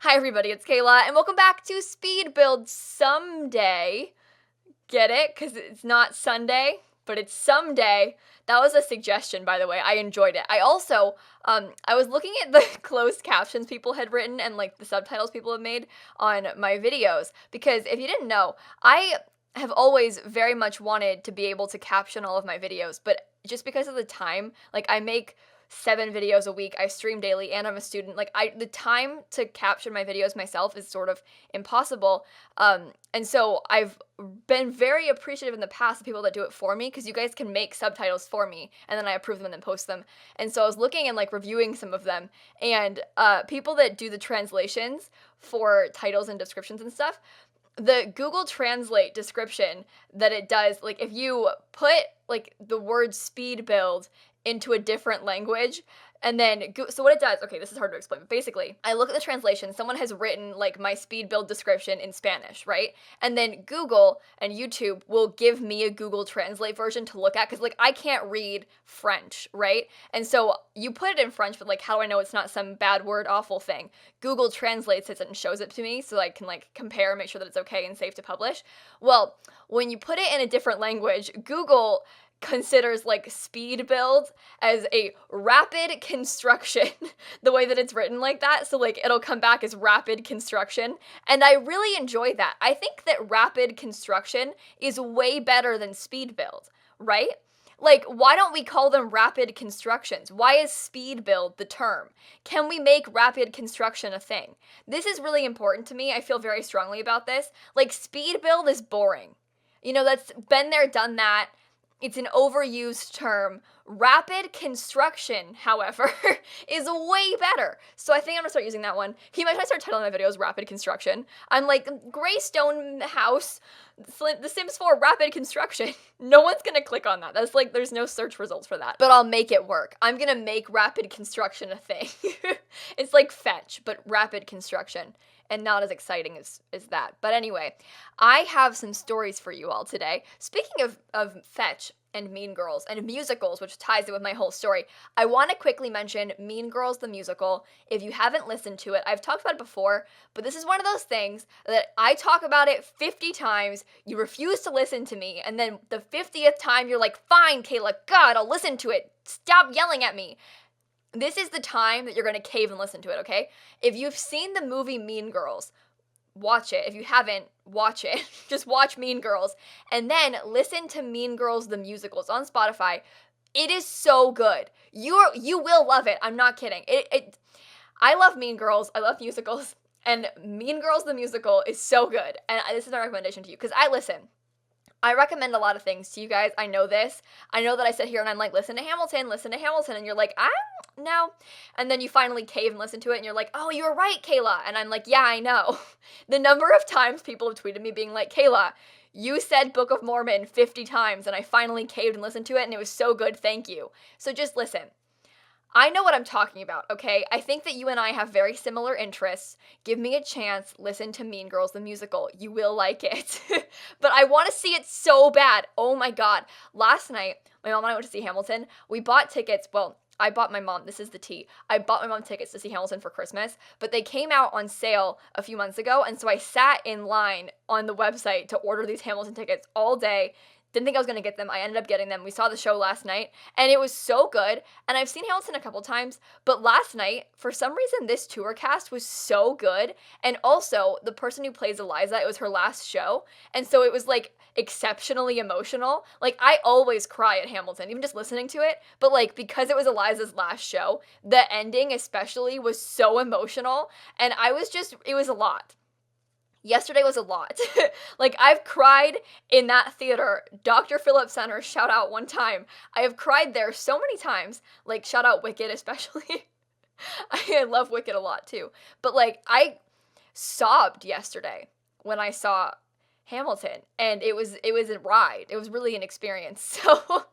Hi everybody, it's Kayla, and welcome back to Speed Build Someday. Get it? Because it's not Sunday, but it's someday. That was a suggestion, by the way. I enjoyed it. I also, I was looking at the closed captions people had written and like the subtitles people have made on my videos, because if you didn't know, I have always very much wanted to be able to caption all of my videos, but just because of the time, like I make 7 videos a week, I stream daily, and I'm a student. Like the time to caption my videos myself is sort of impossible. And so I've been very appreciative in the past of people that do it for me, because you guys can make subtitles for me, and then I approve them and then post them. And so I was looking and like reviewing some of them, and people that do the translations for titles and descriptions and stuff, the Google Translate description that it does, like if you put like the word speed build into a different language, and then, so what it does, okay, this is hard to explain, but basically, I look at the translation, someone has written, like, my speed build description in Spanish, right? And then Google and YouTube will give me a Google Translate version to look at, because, like, I can't read French, right? And so, you put it in French, but, like, how do I know it's not some bad word, awful thing? Google translates it and shows it to me, so I can, like, compare and make sure that it's okay and safe to publish. Well, when you put it in a different language, Google considers like speed build as a rapid construction, the way that it's written like that. So like it'll come back as rapid construction, and I really enjoy that. I think that rapid construction is way better than speed build, right? Like, why don't we call them rapid constructions? Why is speed build the term? Can we make rapid construction a thing? This is really important to me. I feel very strongly about this. Like, speed build is boring. You know, that's been there, done that. It's an overused term. Rapid construction, however, is way better. So I think I'm gonna start using that one. Can you imagine I start titling my videos Rapid Construction? I'm like, Greystone House, The Sims 4 Rapid Construction. No one's gonna click on that. That's like, there's no search results for that. But I'll make it work. I'm gonna make rapid construction a thing. It's like fetch, but rapid construction. And not as exciting as that. But anyway, I have some stories for you all today. Speaking of fetch and Mean Girls and musicals, which ties in with my whole story, I want to quickly mention Mean Girls the musical. If you haven't listened to it, I've talked about it before, but this is one of those things that I talk about it 50 times, you refuse to listen to me, and then the 50th time you're like, fine, Kayla, God, I'll listen to it. Stop yelling at me. This is the time that you're going to cave and listen to it, okay? If you've seen the movie Mean Girls, watch it. If you haven't, watch it. Just watch Mean Girls. And then listen to Mean Girls the musical. It's on Spotify. It is so good. You will love it. I'm not kidding. I love Mean Girls. I love musicals. And Mean Girls the musical is so good. And this is my recommendation to you, because I recommend a lot of things to you guys. I know this. I know that I sit here and I'm like, listen to Hamilton, and you're like, no. And then you finally cave and listen to it, and you're like, oh, you were right, Kayla. And I'm like, yeah, I know. The number of times people have tweeted me being like, Kayla, you said Book of Mormon 50 times, and I finally caved and listened to it, and it was so good, thank you. So just listen. I know what I'm talking about, okay? I think that you and I have very similar interests. Give me a chance, listen to Mean Girls the musical. You will like it. But I want to see it so bad. Oh my god. Last night, my mom and I went to see Hamilton. We bought tickets, well, I bought my mom, this is the tea. I bought my mom tickets to see Hamilton for Christmas, but they came out on sale a few months ago, and so I sat in line on the website to order these Hamilton tickets all day. Didn't think I was going to get them. I ended up getting them. We saw the show last night, and it was so good. And I've seen Hamilton a couple times, but last night, for some reason, this tour cast was so good. And also, the person who plays Eliza, it was her last show, and so it was, like, exceptionally emotional. Like, I always cry at Hamilton, even just listening to it, but, like, because it was Eliza's last show, the ending especially was so emotional, and it was a lot. Yesterday was a lot. Like, I've cried in that theater, Dr. Phillips Center, shout out one time. I have cried there so many times, like, shout out Wicked especially. I love Wicked a lot too. But, like, I sobbed yesterday when I saw Hamilton, and it was a ride. It was really an experience. So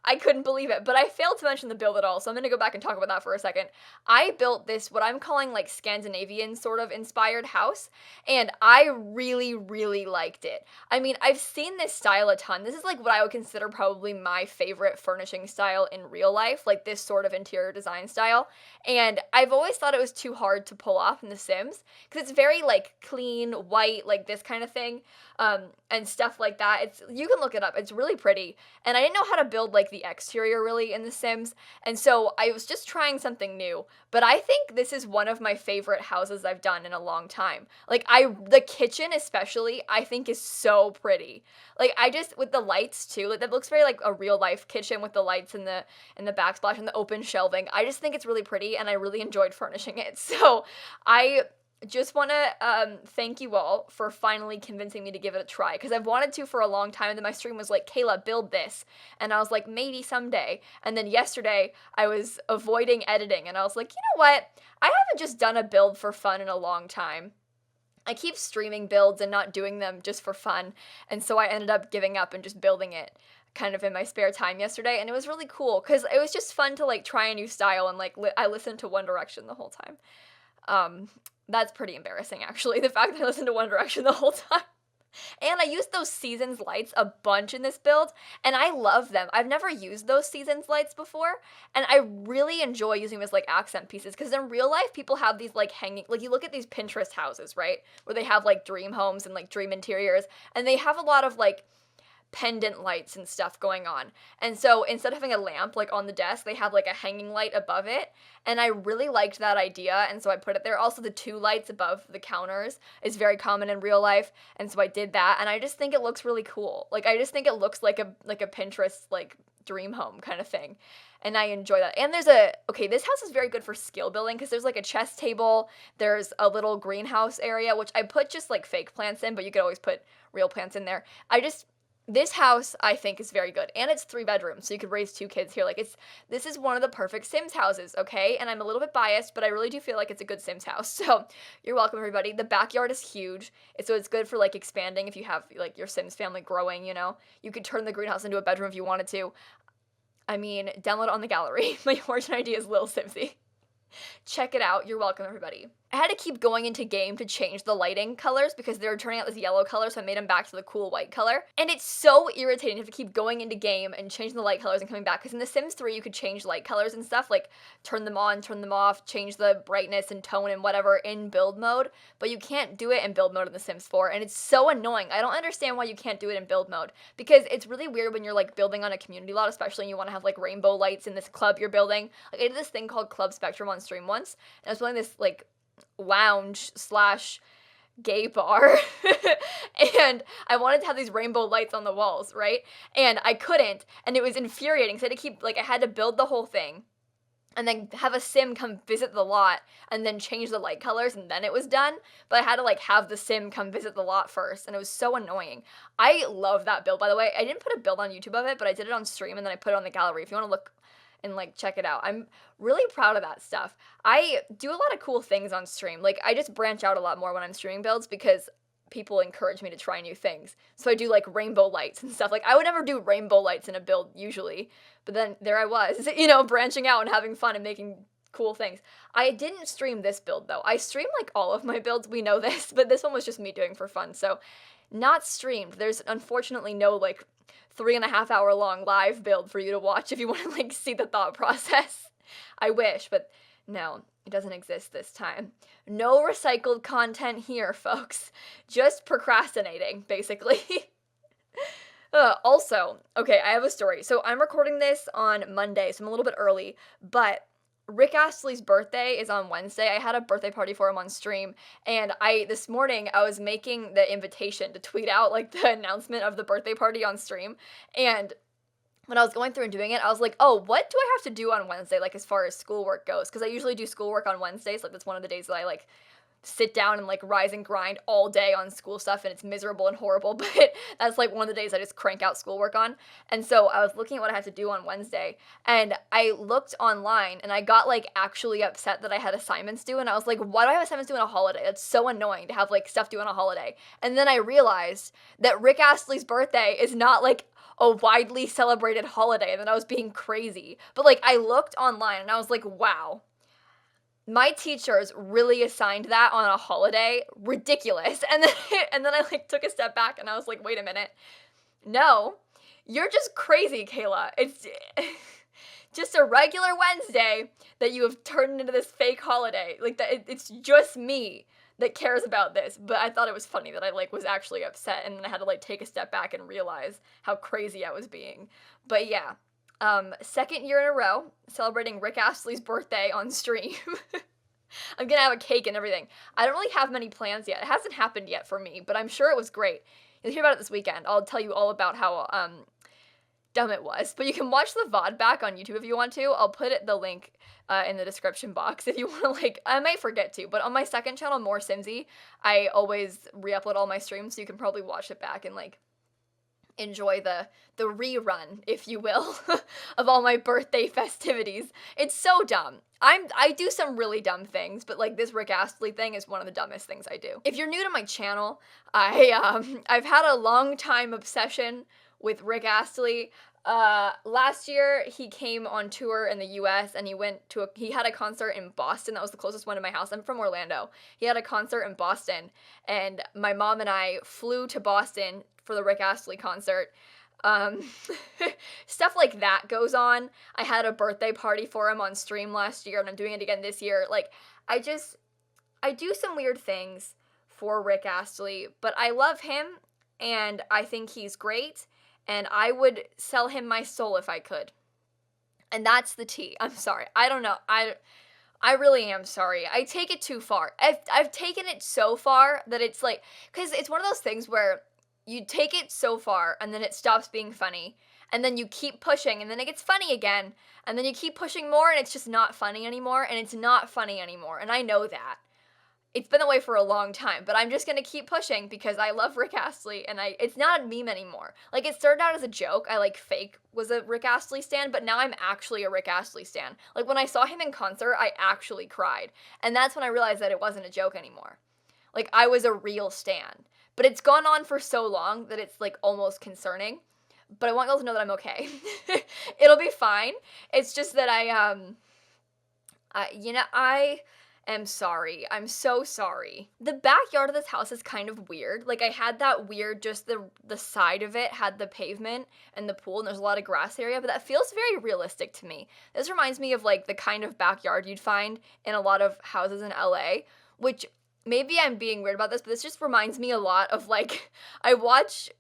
I couldn't believe it, but I failed to mention the build at all, so I'm gonna go back and talk about that for a second. I built this, what I'm calling like Scandinavian sort of inspired house, and I really, really liked it. I mean, I've seen this style a ton. This is like what I would consider probably my favorite furnishing style in real life, like this sort of interior design style. And I've always thought it was too hard to pull off in The Sims, because it's very like clean, white, like this kind of thing, and stuff like that. You can look it up. It's really pretty. And I didn't know how to build like the exterior really in The Sims, and so I was just trying something new. But I think this is one of my favorite houses I've done in a long time. Like the kitchen especially, I think is so pretty. Like I just, with the lights too, like that looks very like a real life kitchen with the lights and the backsplash and the open shelving. I just think it's really pretty, and I really enjoyed furnishing it. So I just want to thank you all for finally convincing me to give it a try, because I've wanted to for a long time, and then my stream was like, Kayla, build this, and I was like, maybe someday. And then yesterday I was avoiding editing, and I was like, you know what, I haven't just done a build for fun in a long time. I keep streaming builds and not doing them just for fun, and so I ended up giving up and just building it kind of in my spare time yesterday, and it was really cool because it was just fun to like try a new style, and like I listened to One Direction the whole time. That's pretty embarrassing, actually, the fact that I listened to One Direction the whole time. And I used those Seasons lights a bunch in this build, and I love them. I've never used those Seasons lights before, and I really enjoy using them as like accent pieces, because in real life, people have these like hanging, like you look at these Pinterest houses, right, where they have like dream homes and like dream interiors, and they have a lot of like pendant lights and stuff going on. And so instead of having a lamp like on the desk, they have like a hanging light above it. And I really liked that idea, and so I put it there. Also, the 2 lights above the counters is very common in real life, and so I did that, and I just think it looks really cool. Like I just think it looks like a Pinterest like dream home kind of thing. And I enjoy that. And there's this house is very good for skill building, because there's like a chess table, there's a little greenhouse area, which I put just like fake plants in, but you could always put real plants in there. This house, I think, is very good, and it's 3 bedrooms, so you could raise 2 kids here. Like, this is one of the perfect Sims houses, okay? And I'm a little bit biased, but I really do feel like it's a good Sims house, so you're welcome, everybody. The backyard is huge, so it's good for, like, expanding if you have, like, your Sims family growing, you know? You could turn the greenhouse into a bedroom if you wanted to. I mean, download it on the gallery. My origin idea is lilsimsie. Check it out. You're welcome, everybody. I had to keep going into game to change the lighting colors because they were turning out this yellow color, so I made them back to the cool white color. And it's so irritating to have to keep going into game and changing the light colors and coming back, because in The Sims 3 you could change light colors and stuff, like turn them on, turn them off, change the brightness and tone and whatever in build mode, but you can't do it in build mode in The Sims 4, and it's so annoying. I don't understand why you can't do it in build mode, because it's really weird when you're like building on a community lot, especially when you want to have like rainbow lights in this club you're building. Like I did this thing called Club Spectrum on stream once, and I was building this like lounge / gay bar and I wanted to have these rainbow lights on the walls, right? And I couldn't, and it was infuriating, so I had to keep, like, I had to build the whole thing and then have a sim come visit the lot and then change the light colors, and then it was done. But I had to like have the sim come visit the lot first, and it was so annoying. I love that build, by the way. I didn't put a build on YouTube of it, but I did it on stream, and then I put it on the gallery if you want to look and like check it out. I'm really proud of that stuff. I do a lot of cool things on stream. Like I just branch out a lot more when I'm streaming builds, because people encourage me to try new things. So I do like rainbow lights and stuff. Like I would never do rainbow lights in a build usually, but then there I was, you know, branching out and having fun and making cool things. I didn't stream this build though. I stream like all of my builds, we know this, but this one was just me doing for fun. So not streamed. There's unfortunately no like 3.5 hour long live build for you to watch if you want to like see the thought process. I wish, but no, it doesn't exist this time. No recycled content here, folks. Just procrastinating, basically. Also, okay, I have a story. So I'm recording this on Monday, so I'm a little bit early, but Rick Astley's birthday is on Wednesday. I had a birthday party for him on stream, and this morning I was making the invitation to tweet out like the announcement of the birthday party on stream, and when I was going through and doing it, I was like, oh, what do I have to do on Wednesday, like as far as schoolwork goes? Because I usually do schoolwork on Wednesdays, like that's one of the days that I like sit down and like rise and grind all day on school stuff, and it's miserable and horrible, but that's like one of the days I just crank out schoolwork on. And so I was looking at what I had to do on Wednesday, and I looked online, and I got like actually upset that I had assignments due, and I was like, why do I have assignments due on a holiday? That's so annoying to have like stuff due on a holiday. And then I realized that Rick Astley's birthday is not like a widely celebrated holiday and that I was being crazy. But like I looked online and I was like, wow, my teachers really assigned that on a holiday. Ridiculous. And then and then I like took a step back and I was like, wait a minute. No, you're just crazy, Kayla. It's just a regular Wednesday that you have turned into this fake holiday. Like that, it's just me that cares about this. But I thought it was funny that I like was actually upset, and then I had to like take a step back and realize how crazy I was being. But yeah, second year in a row celebrating Rick Astley's birthday on stream. I'm gonna have a cake and everything. I don't really have many plans yet. It hasn't happened yet for me, but I'm sure it was great. You'll hear about it this weekend. I'll tell you all about how dumb it was. But you can watch the VOD back on YouTube if you want to. I'll put the link in the description box if you want to, like, I might forget to, but on my second channel, More Simsie, I always re-upload all my streams, so you can probably watch it back and, like, enjoy the rerun, if you will, of all my birthday festivities. It's so dumb. I do some really dumb things, but like this Rick Astley thing is one of the dumbest things I do. If you're new to my channel, I've had a long time obsession with Rick Astley. Last year he came on tour in the US and he had a concert in Boston. That was the closest one to my house. I'm from Orlando. He had a concert in Boston, and my mom and I flew to Boston for the Rick Astley concert. Stuff like that goes on. I had a birthday party for him on stream last year, and I'm doing it again this year. Like, I do some weird things for Rick Astley, but I love him, and I think he's great, and I would sell him my soul if I could. And that's the tea. I'm sorry. I don't know. I really am sorry. I take it too far. I've taken it so far that it's like, because it's one of those things where you take it so far and then it stops being funny, and then you keep pushing and then it gets funny again, and then you keep pushing more and it's just not funny anymore, and it's not funny anymore, and I know that. It's been that way for a long time, but I'm just gonna keep pushing because I love Rick Astley, and it's not a meme anymore. Like, it started out as a joke. I, like, fake was a Rick Astley stan, but now I'm actually a Rick Astley stan. Like, when I saw him in concert, I actually cried, and that's when I realized that it wasn't a joke anymore. Like, I was a real stan. But it's gone on for so long that it's, like, almost concerning. But I want y'all to know that I'm okay. It'll be fine. It's just that I am sorry. I'm so sorry. The backyard of this house is kind of weird. Like, I had that weird, just the side of it had the pavement and the pool, and there's a lot of grass area, but that feels very realistic to me. This reminds me of, like, the kind of backyard you'd find in a lot of houses in LA, which, maybe I'm being weird about this, but this just reminds me a lot of, like, I watched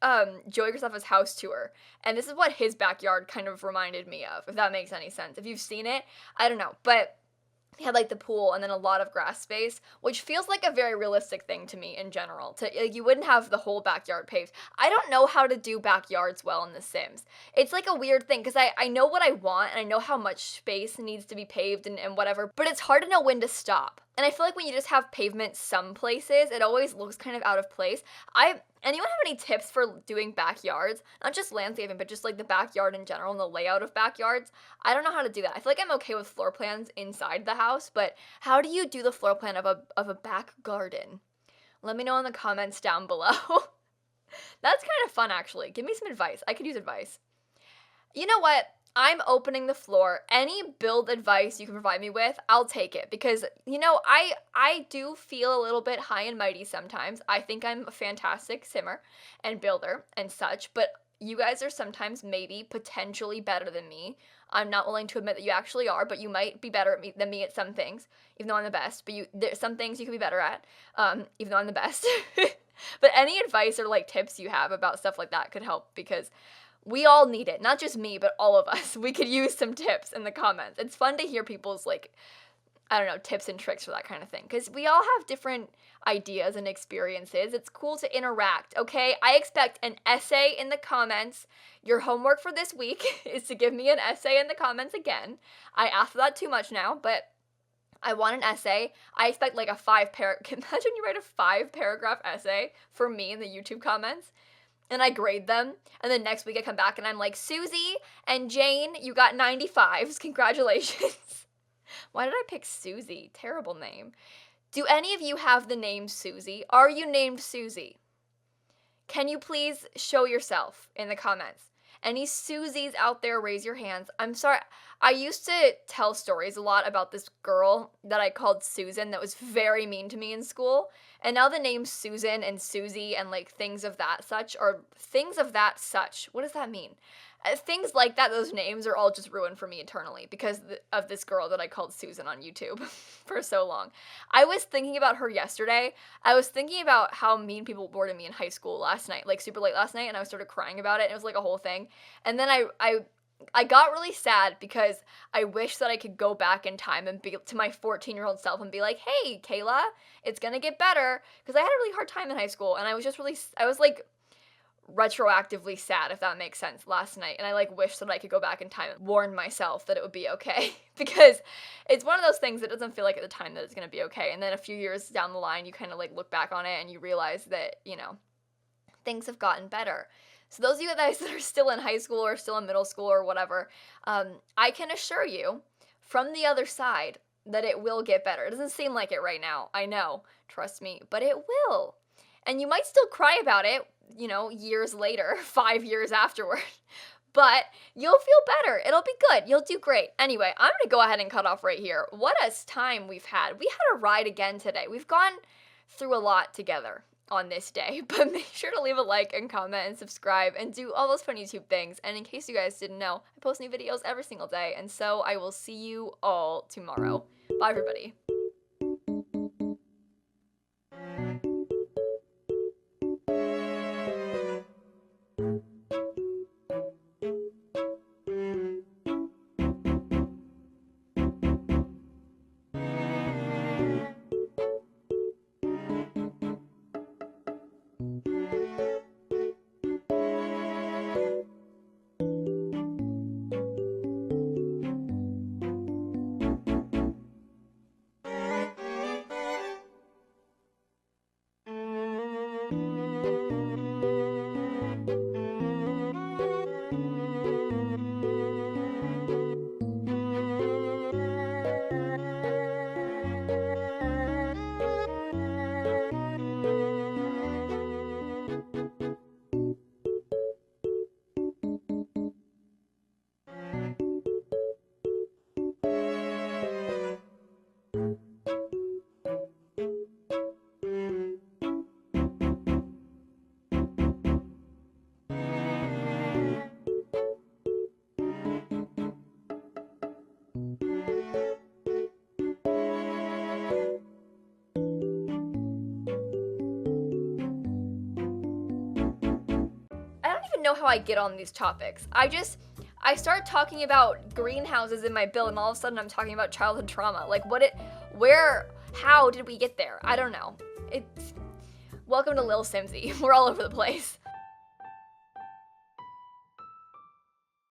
Joey Graceffa's house tour, and this is what his backyard kind of reminded me of, if that makes any sense. If you've seen it, I don't know, but he had, like, the pool and then a lot of grass space, which feels like a very realistic thing to me in general. Like, you wouldn't have the whole backyard paved. I don't know how to do backyards well in The Sims. It's, like, a weird thing, because I know what I want, and I know how much space needs to be paved and whatever, but it's hard to know when to stop. And I feel like when you just have pavement some places, it always looks kind of out of place. Anyone have any tips for doing backyards? Not just landscaping, but just, like, the backyard in general and the layout of backyards. I don't know how to do that. I feel like I'm okay with floor plans inside the house, but how do you do the floor plan of a back garden? Let me know in the comments down below. That's kind of fun, actually. Give me some advice. I could use advice. You know what? I'm opening the floor. Any build advice you can provide me with, I'll take it, because, you know, I do feel a little bit high and mighty sometimes. I think I'm a fantastic simmer and builder and such, but you guys are sometimes maybe potentially better than me. I'm not willing to admit that you actually are, but you might be better than me at some things, even though I'm the best. But there's some things you could be better at, even though I'm the best. But any advice or, like, tips you have about stuff like that could help, because we all need it. Not just me, but all of us. We could use some tips in the comments. It's fun to hear people's, like, I don't know, tips and tricks for that kind of thing, because we all have different ideas and experiences. It's cool to interact, okay? I expect an essay in the comments. Your homework for this week is to give me an essay in the comments again. I asked for that too much now, but I want an essay. I expect, like, imagine you write a 5-paragraph essay for me in the YouTube comments, and I grade them, and then next week I come back and I'm like, Susie and Jane, you got 95s, congratulations. Why did I pick Susie? Terrible name. Do any of you have the name Susie? Are you named Susie? Can you please show yourself in the comments? Any Susies out there, raise your hands. I'm sorry. I used to tell stories a lot about this girl that I called Susan that was very mean to me in school. And now the names Susan and Susie and like things of that such, or things of that such. What does that mean? Things like that, those names are all just ruined for me eternally because of this girl that I called Susan on YouTube for so long. I was thinking about her yesterday. I was thinking about how mean people were to me in high school last night, like super late last night, and I started crying about it. And it was like a whole thing. And then I got really sad because I wish that I could go back in time and be to my 14-year-old self and be like, hey, Kayla, it's gonna get better. Because I had a really hard time in high school, and I was like retroactively sad, if that makes sense, last night. And I like wish that I could go back in time and warn myself that it would be okay. Because it's one of those things that doesn't feel like at the time that it's gonna be okay. And then a few years down the line, you kind of like look back on it and you realize that, things have gotten better. So those of you guys that are still in high school or still in middle school or whatever, I can assure you from the other side that it will get better. It doesn't seem like it right now. I know, trust me, but it will. And you might still cry about it, years later, 5 years afterward, but you'll feel better. It'll be good. You'll do great. Anyway, I'm going to go ahead and cut off right here. What a time we've had. We had a ride again today. We've gone through a lot together on this day, but make sure to leave a like and comment and subscribe and do all those fun YouTube things. And in case you guys didn't know, I post new videos every single day, and so I will see you all tomorrow. Bye, everybody. Know how I get on these topics. I start talking about greenhouses in my bill, and all of a sudden I'm talking about childhood trauma. Like how did we get there? I don't know. Welcome to lilsimsie. We're all over the place.